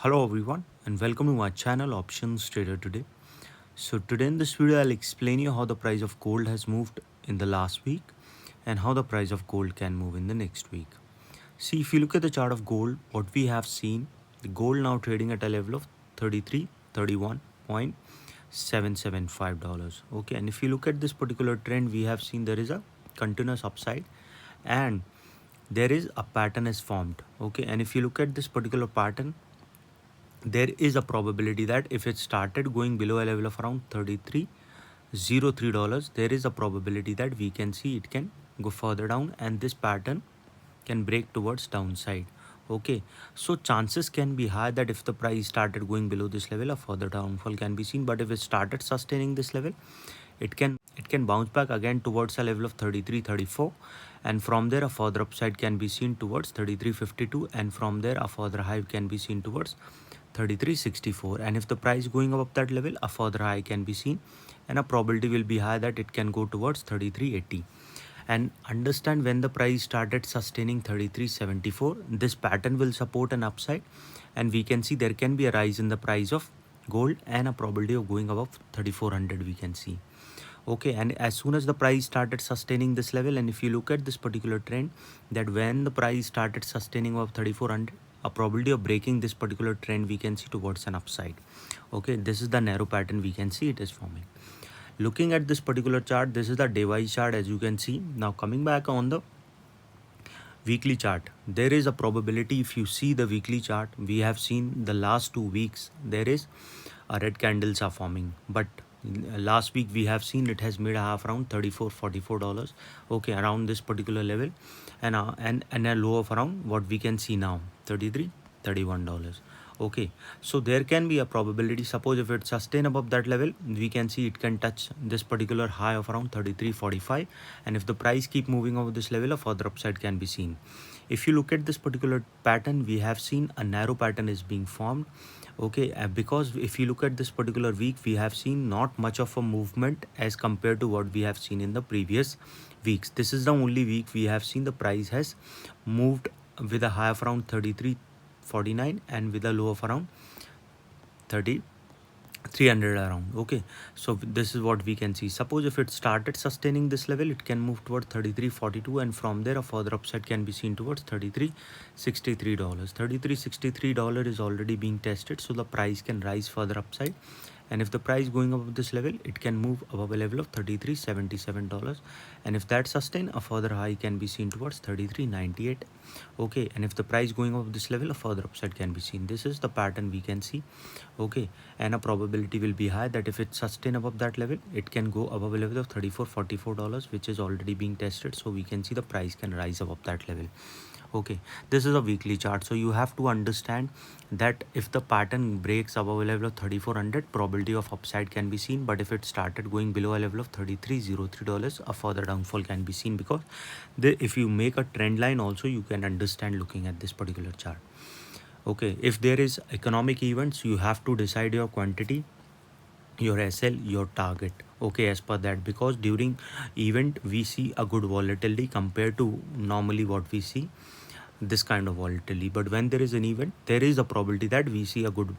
Hello everyone and welcome to my channel Options Trader Today. So today in this video I'll explain you how the price of gold has moved in the last week and how the price of gold can move in the next week. See, if you look at the chart of gold, what we have seen, the gold now trading at a level of 33.31.775 dollars. Okay, and if you look at this particular trend, we have seen there is a continuous upside and there is a pattern is formed. Okay, and if you look at this particular pattern, there is a probability that if it started going below a level of around $33.03, there is a probability that we can see it can go further down and this pattern can break towards downside. Okay, so chances can be high that if the price started going below this level, a further downfall can be seen. But if it started sustaining this level, it can bounce back again towards a level of 33.34, and from there a further upside can be seen towards 33.52, and from there a further high can be seen towards 33.64. And if the price going above that level, a further high can be seen and a probability will be high that it can go towards 33.80. And understand, when the price started sustaining 33.74, this pattern will support an upside and we can see there can be a rise in the price of gold and a probability of going above 3400 we can see. Okay, and as soon as the price started sustaining this level, and if you look at this particular trend, that when the price started sustaining above 3400, a probability of breaking this particular trend we can see towards an upside. Okay, this is the narrow pattern we can see it is forming. Looking at this particular chart, this is the day wise chart, as you can see. Now coming back on the weekly chart, there is a probability, if you see the weekly chart, we have seen the last 2 weeks there is a red candles are forming, but last week we have seen it has made a half around $34-$44, okay, around this particular level, and a low of around what we can see now, $33-$31. Okay, so there can be a probability, suppose if it sustain above that level, we can see it can touch this particular high of around 33.45, and if the price keep moving over this level, a further upside can be seen. If you look at this particular pattern, we have seen a narrow pattern is being formed. Okay, because if you look at this particular week, we have seen not much of a movement as compared to what we have seen in the previous weeks. This is the only week we have seen the price has moved with a high of around 33.49 and with a low of around 300 around. Okay, so this is what we can see. Suppose if it started sustaining this level, it can move towards 33.42, and from there a further upside can be seen towards $33.63. $33.63 is already being tested, so the price can rise further upside, and if the price going above this level, it can move above a level of $33.77, and if that sustain, a further high can be seen towards $33.98. Okay, and if the price going above this level, a further upside can be seen. This is the pattern we can see. Okay, and a probability will be high that if it sustain above that level, it can go above a level of $34.44, which is already being tested, so we can see the price can rise above that level. Okay, this is a weekly chart, so you have to understand that if the pattern breaks above a level of 3400, probability of upside can be seen, but if it started going below a level of $33.03, a further downfall can be seen, because if you make a trend line also, you can understand looking at this particular chart. Okay, if there is economic events, you have to decide your quantity, your SL, your target, okay, as per that, because during event we see a good volatility compared to normally what we see this kind of volatility, but when there is an event, there is a probability that we see a good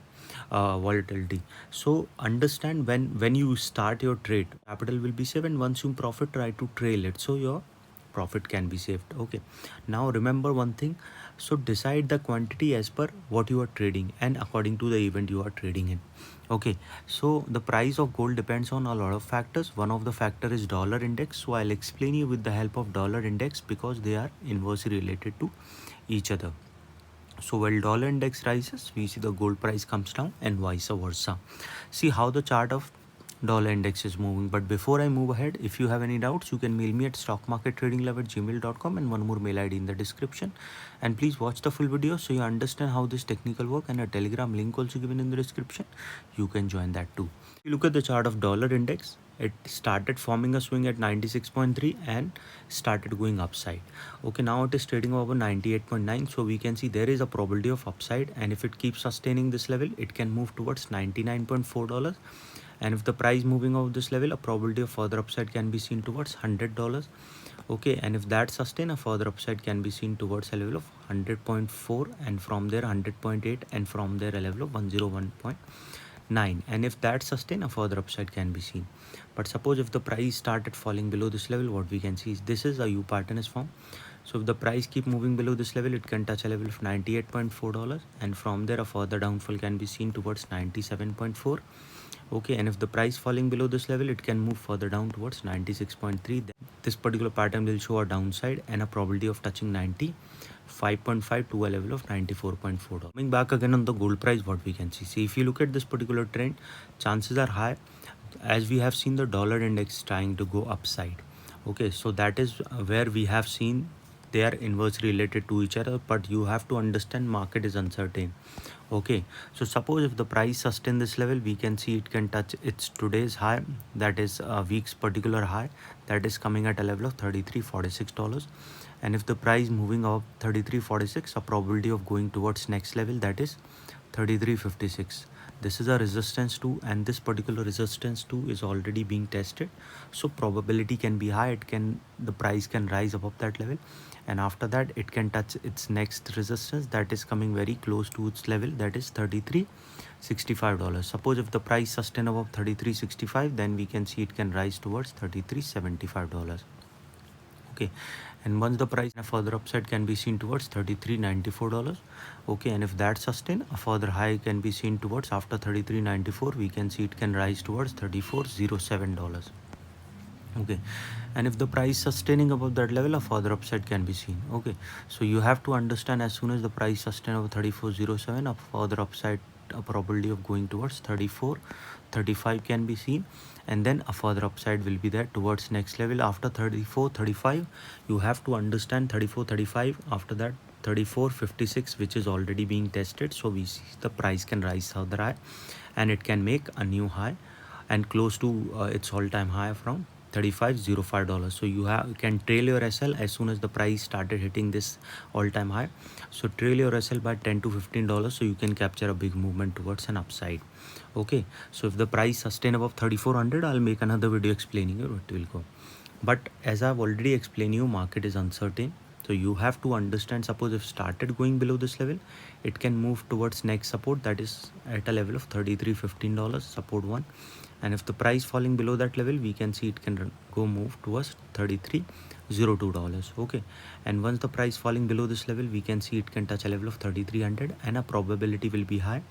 volatility. So understand, when you start your trade, capital will be saved, and once you profit, try to trail it so your profit can be saved. Okay, now remember one thing, so decide the quantity as per what you are trading and according to the event you are trading in. Okay, so the price of gold depends on a lot of factors. One of the factor is dollar index, so I'll explain you with the help of dollar index, because they are inversely related to each other. So while dollar index rises, we see the gold price comes down, and vice versa. See how the chart of dollar index is moving. But before I move ahead, if you have any doubts, you can mail me at stockmarkettradinglove@gmail.com, and one more mail ID in the description. And please watch the full video so you understand how this technical work, and a telegram link also given in the description. You can join that too. If you look at the chart of dollar index, it started forming a swing at 96.3 and started going upside. Okay, now it is trading over 98.9, so we can see there is a probability of upside, and if it keeps sustaining this level, it can move towards $99.4, and if the price moving over this level, a probability of further upside can be seen towards $100. Okay, and if that sustain, a further upside can be seen towards a level of 100.4, and from there 100.8, and from there a level of 101.9. And if that sustain, a further upside can be seen. But suppose if the price started falling below this level, what we can see is this is a U pattern is formed. So if the price keep moving below this level, it can touch a level of $98.4, and from there a further downfall can be seen towards 97.4. Okay, and if the price falling below this level, it can move further down towards 96.3. This particular pattern will show a downside and a probability of touching 95.5 to a level of 94.4. Coming back again on the gold price, what we can see, if you look at this particular trend, chances are high as we have seen the dollar index trying to go upside. Okay, so that is where we have seen they are inversely related to each other, but you have to understand market is uncertain. Okay, so suppose if the price sustain this level, we can see it can touch its today's high, that is a week's particular high, that is coming at a level of $33.46. And if the price moving up 33.46, a probability of going towards next level, that is 33.56. This is a resistance 2, and this particular resistance 2 is already being tested, so probability can be high, the price can rise above that level, and after that it can touch its next resistance that is coming very close to its level, that is $33.65. Suppose if the price sustain above $33.65, then we can see it can rise towards $33.75. Okay, and once the price, a further upside can be seen towards $33.94. Okay, and if that sustain, a further high can be seen towards after $33.94, we can see it can rise towards $34.07. Okay, and if the price sustaining above that level, a further upside can be seen. Okay, so you have to understand, as soon as the price sustain over 34.07, a further upside, a probability of going towards 34.35 can be seen, and then a further upside will be there towards next level after 34.35. You have to understand 34.35, after that 34.56, which is already being tested, so we see the price can rise further high, and it can make a new high and close to its all-time high from $35.05. So you can trail your SL as soon as the price started hitting this all-time high. So trail your SL by $10 to $15, so you can capture a big movement towards an upside. Okay, so if the price sustain above 3400, I'll make another video explaining you it will go. But as I've already explained you, market is uncertain, so you have to understand, suppose if started going below this level, it can move towards next support, that is at a level of $33.15, support 1. And if the price falling below that level, we can see it can go move towards $33.02. Okay, and once the price falling below this level, we can see it can touch a level of 3300, and a probability will be high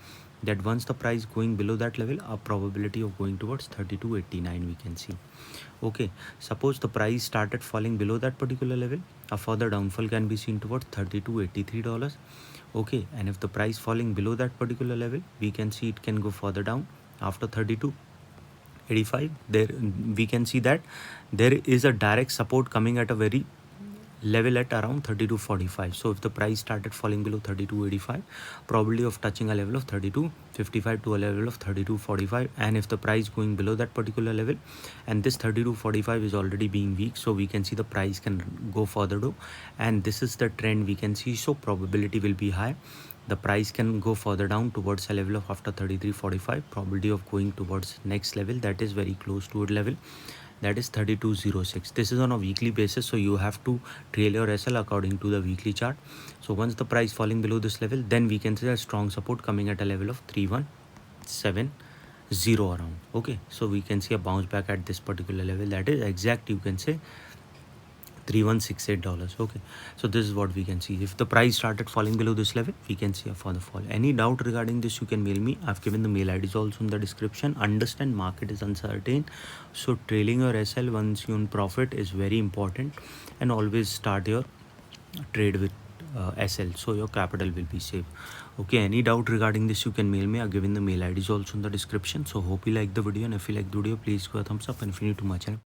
that once the price going below that level, a probability of going towards 32.89 we can see. Okay, suppose the price started falling below that particular level, a further downfall can be seen towards $32.83. Okay, and if the price falling below that particular level, we can see it can go further down after 32.85. There we can see that there is a direct support coming at a very level at around 32.45. so if the price started falling below 32.85, probability of touching a level of 32.55 to a level of 32.45, and if the price going below that particular level, and this 32.45 is already being weak, so we can see the price can go further to, and this is the trend we can see, so probability will be high the price can go further down towards a level of after 33.45, probability of going towards next level that is very close to a level, that is 32.06. This is on a weekly basis, so you have to trail your SL according to the weekly chart. So once the price falling below this level, then we can see a strong support coming at a level of 3170 around. Okay, so we can see a bounce back at this particular level, that is exact, you can say $3168. Okay, so this is what we can see. If the price started falling below this level, we can see a further fall. Any doubt regarding this, you can mail me. I've given the mail IDs also in the description. Understand market is uncertain, so trailing your SL once you in profit is very important, and always start your trade with SL, so your capital will be safe. Okay, any doubt regarding this, you can mail me. I've given the mail IDs also in the description. So hope you like the video, and if you like the video, please go a thumbs up, and if you're new to my channel,